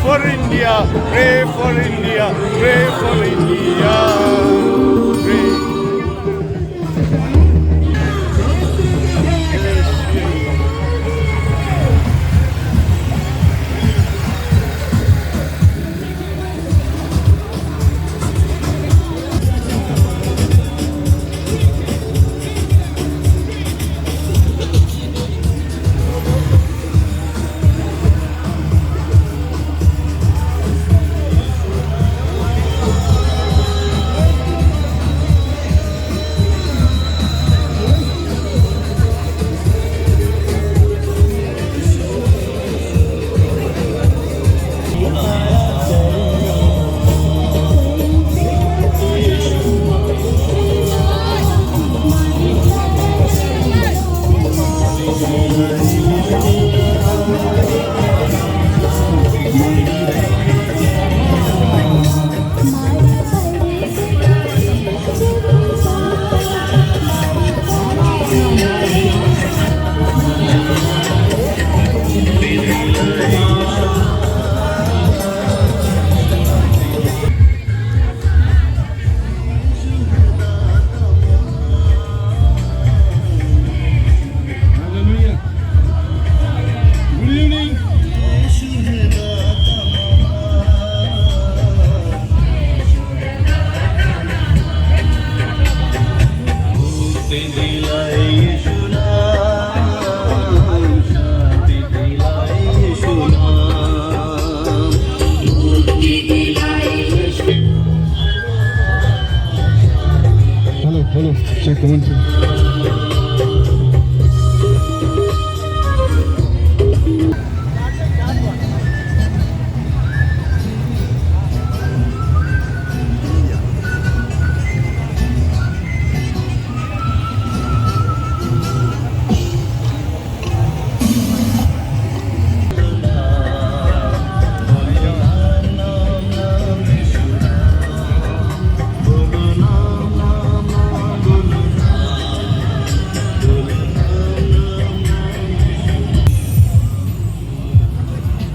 for India, pray for India, pray for India. Pray. Hello, check 1, 2.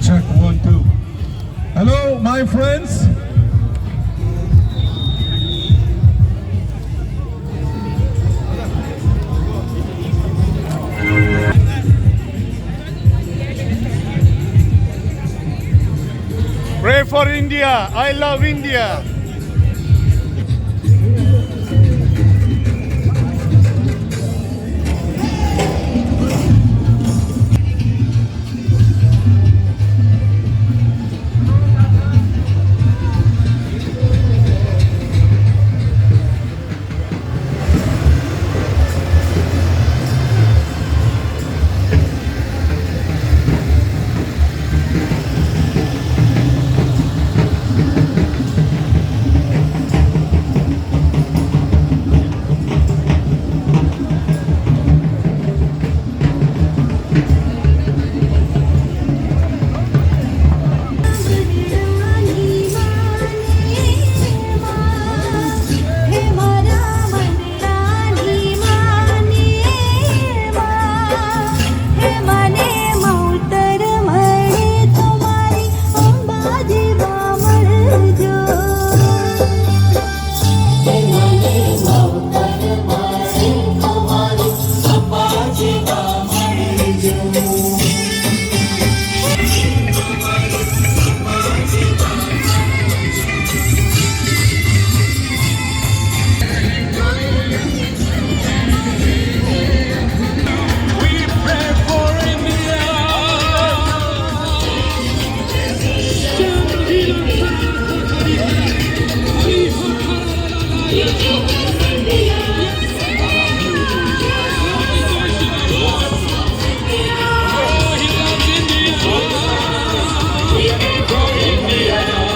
Check 1, 2. Hello, my friends. Pray for India. I love India.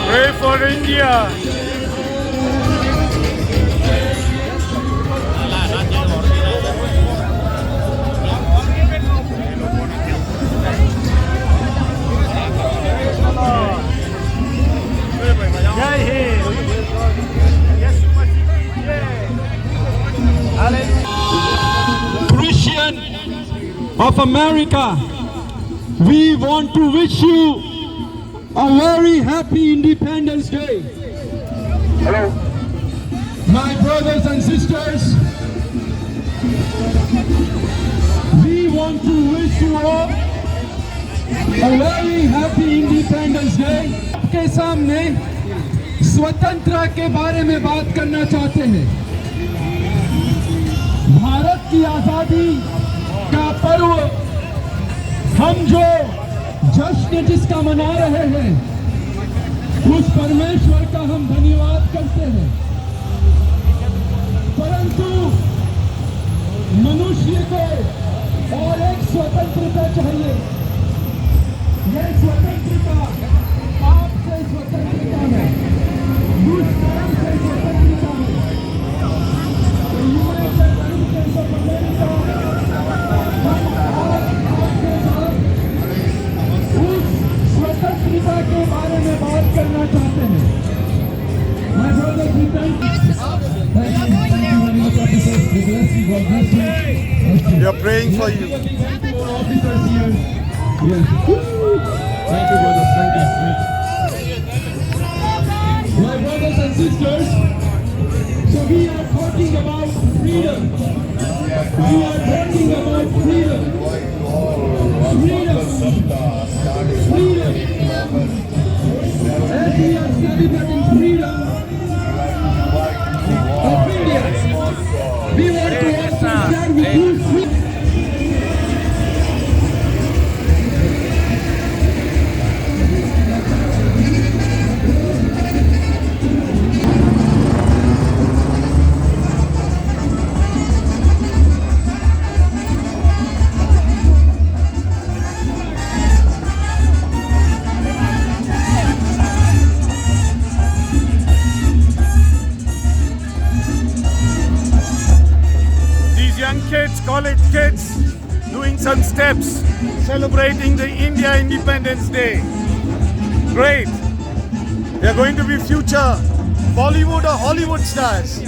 Pray for India. Jai Hind. Christian of America, we want to wish you a very happy Independence Day. Hello. My brothers and sisters, we want to wish you all a very happy Independence Day. आपके सामने स्वतंत्रता के बारे में बात करना चाहते हैं। भारत की आजादी का पर्व हम जो जश्न जिसका मना रहे हैं, उस परमेश्वर का हम धन्यवाद करते हैं। परंतु मनुष्य को और एक स्वतंत्रता चाहिए। यह स्वतंत्रता आपसे स्वतंत्रता है, दुष्कर्म से स्वतंत्रता है। यूनाइटेड स्टेट्स ऑफ अमेरिका उस स्वतंत्रता के बारे में बात करना चाहते हैं। My brothers, we thank you. Thank you very much, officers. God bless you. God bless you. We are praying for you. Thank you, all officers here. Yes. Thank you, brothers. Thank you. My brothers and sisters, so we are talking about freedom. We are talking about freedom. Freedom. As we are celebrating freedom of India, we want to also share with you freedom. Young kids, college kids, doing some steps, celebrating the India Independence Day. Great. They are going to be future Bollywood or Hollywood stars.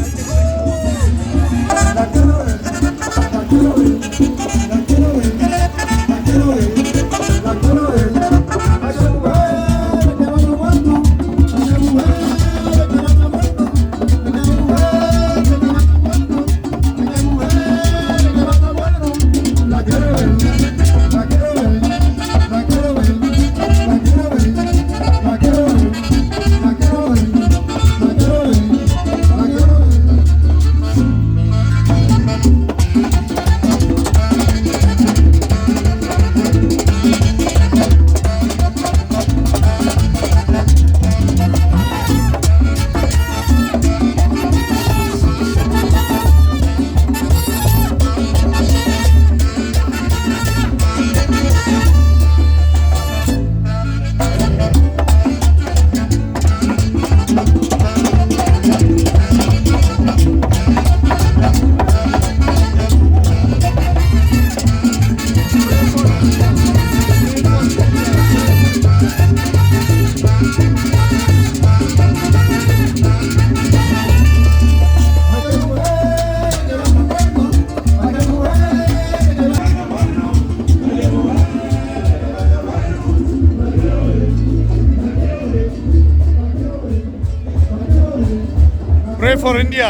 Pray for India.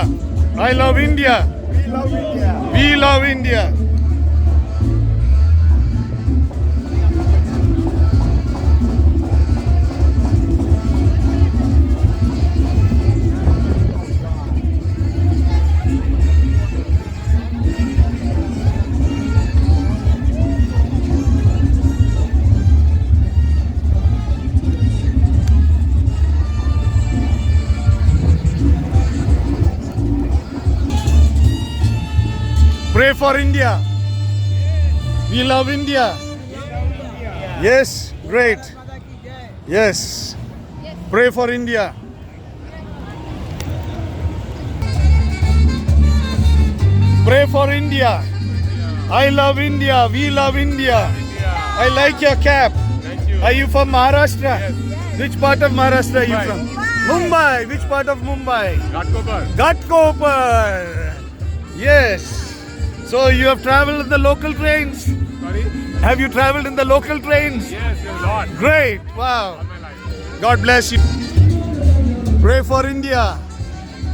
I love India. We love India. We love India. Pray for India. We love India. Yes, great. Yes. Pray for India. Pray for India. I love India. We love India. I like your cap. Thank you. Are you from Maharashtra? Yes. Which part of Maharashtra are you Mumbai. from? Mumbai. Which part of Mumbai? Ghatkopar. Ghatkopar. Yes. So you have traveled in the local trains? Sorry? Have you traveled in the local trains? Yes, a lot. Great. Wow. All my life. God bless you. Pray for India.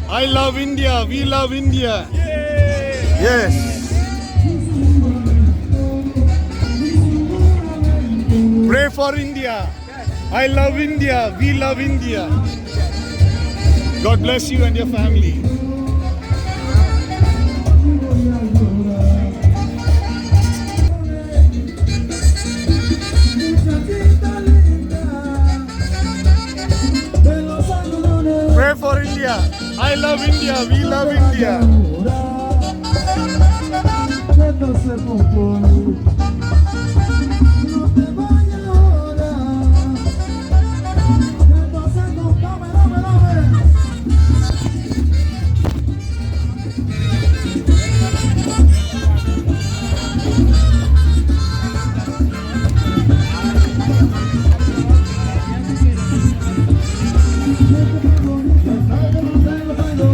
I love India. We love India. Yes. Pray for India. I love India. We love India. God bless you and your family. Pray for India. I love India. We love India.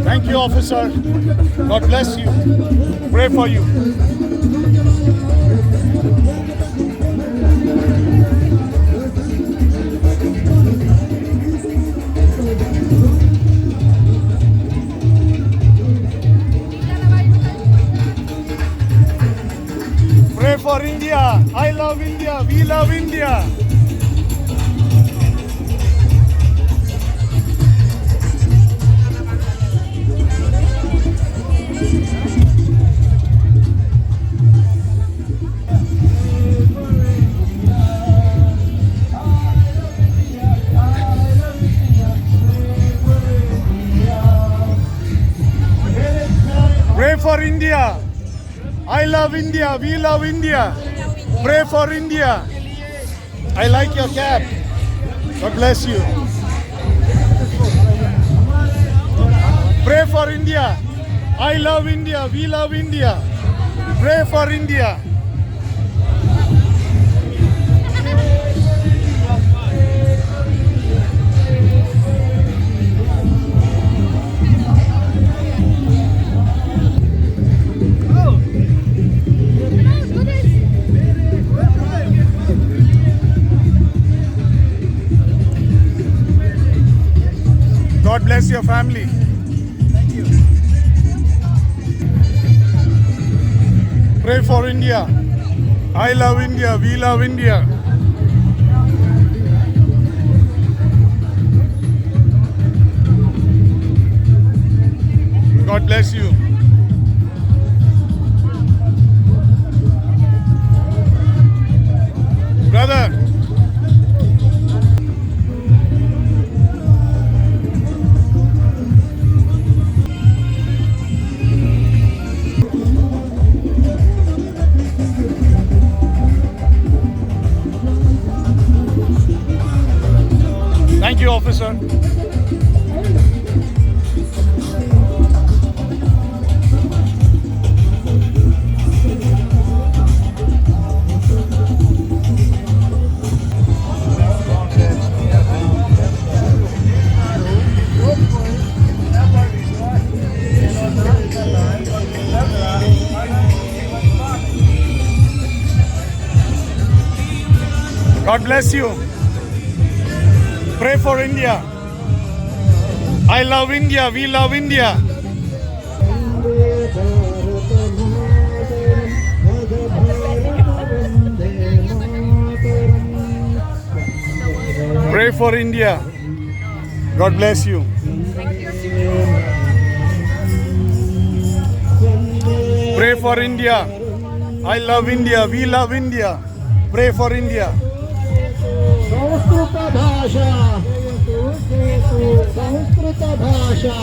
Thank you, officer. God bless you. Pray for you. Pray for India. I love India. We love India. Pray for India. I love India. We love India. Pray for India. I like your cap. God bless you. Pray for India. I love India. We love India. Pray for India. God bless your family. Thank you. Pray for India. I love India. We love India. God bless you. Brother. Thank you, officer. God bless you. Pray for India. I love India. We love India. Pray for India. God bless you. Pray for India. I love India. We love India. Pray for India. Sanskrit भाषा संस्कृत भाषा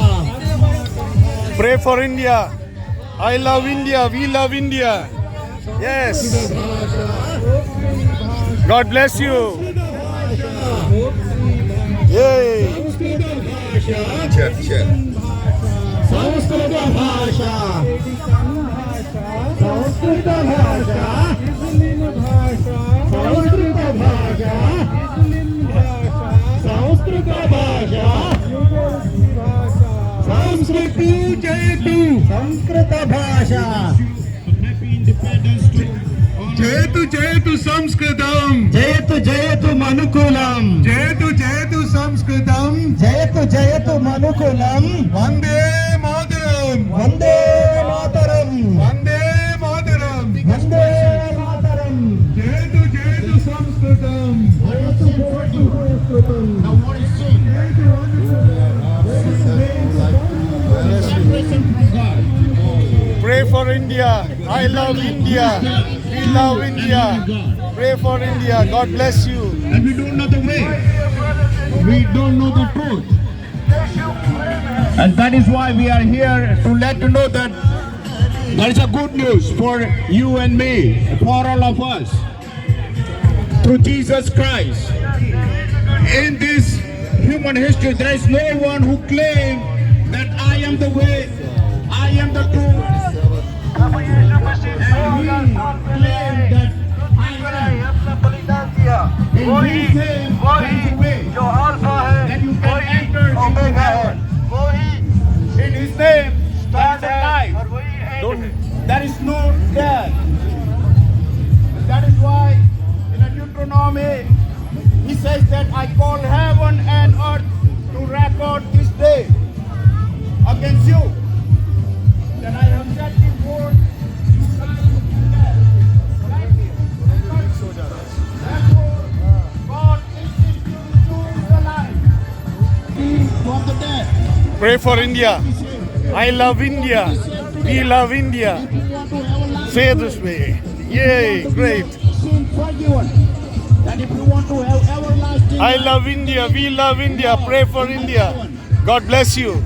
Pray for India. I love India. We love India. Yes. God bless you. Yay. Sanskrit भाषा संस्कृत भाषा संस्कृत भाषा संस्कृत भाषा संस्कृति जयतु संस्कृत भाषा Happy Independence to all జయతు సంస్కృతం జయతు మనుకులం జయతు సంస్కృతం జయతు మనుకులం వందే మాతరం వందే మాతరం వందే మాతరం వందే మాతరం జయతు సంస్కృతం Pray for India. I love India. We love India. Pray for India. God bless you. And we don't know the way. We don't know the truth. And that is why we are here to let you know that there is a good news for you and me, for all of us. Through Jesus Christ. In this human history, there is no one who claims that I am the way, I am the truth. And we claim that I am. In His name, there is a way that you can enter into heaven. In His name, there is a life. There is no death. That is why in Deuteronomy, He says that I call heaven and earth to record this day against you. That I have set before God insists you to choose the life from the dead. Pray for India. I love India. We love India. Say this way. Yay, great. Sin forgiven. And if you want to have everlasting I love India. We love India. Pray for India. God bless you.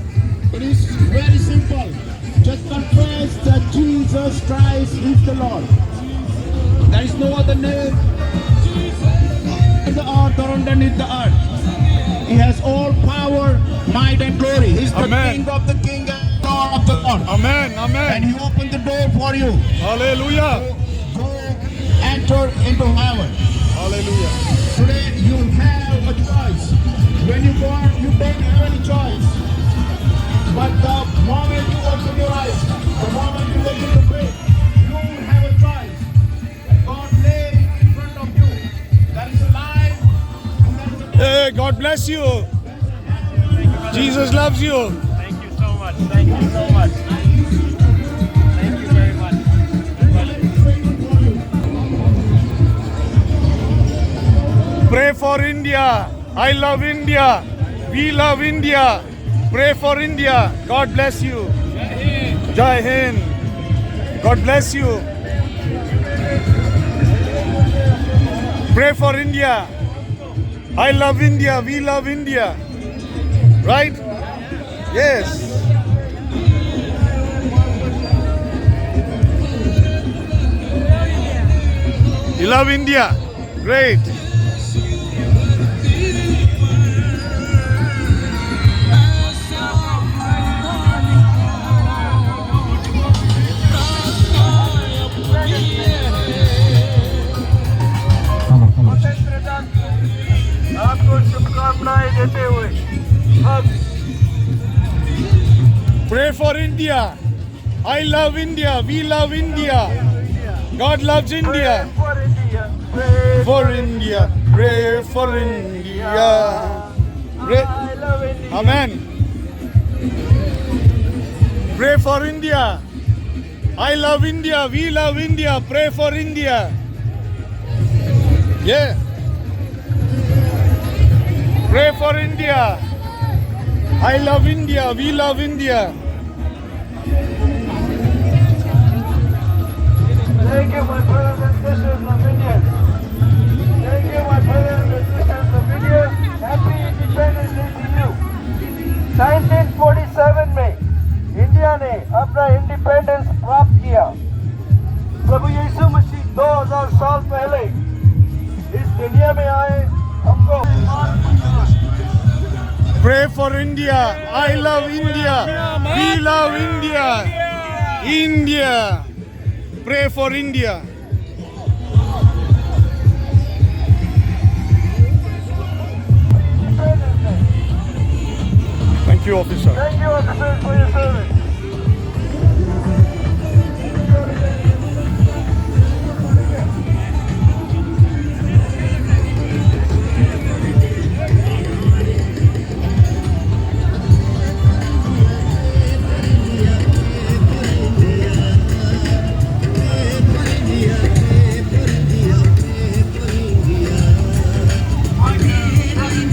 it is very simple. Just confess that Jesus Christ is the Lord. There is no other name in the earth or underneath the earth. He has all power, might and glory. He's the Amen. King of the King and Lord of the Lord. Amen. And Amen. He opened the door for you. Hallelujah. Go enter into heaven. Hallelujah. Today you have a choice. When you born, you don't have any choice. But the moment you open your eyes, the moment you begin to pray, you have a choice. And God laid in front of you. There is a life and there is a death. Hey, God bless you. Jesus loves you. Thank you so much. Thank you so much. Thank you very much. Pray for India. I love India. We love India. Pray for India. God bless you. Jai Hind. God bless you. Pray for India. I love India. We love India. Right? Yes. You love India? Great. आपको शुभकामनाएं देते हुए अब Pray for India. I love India. We love India. God loves India. for India, pray For India. Pray for India. Pray. I love India. Amen. Pray for India. I love India. We love India. Pray for India. Yeah. Pray for India. I love India. We love India. Thank you, my brothers and sisters of India. Thank you, my brothers and sisters of India. Happy Independence Day to you. 1947 में India ने अपना independence प्राप्त किया। प्रभु यीशु मसीह 2000 साल पहले इस दुनिया में आए, हमको Pray for India. I love India. We love India. India. Pray for India. Thank you, officer. Thank you, officers, for your service.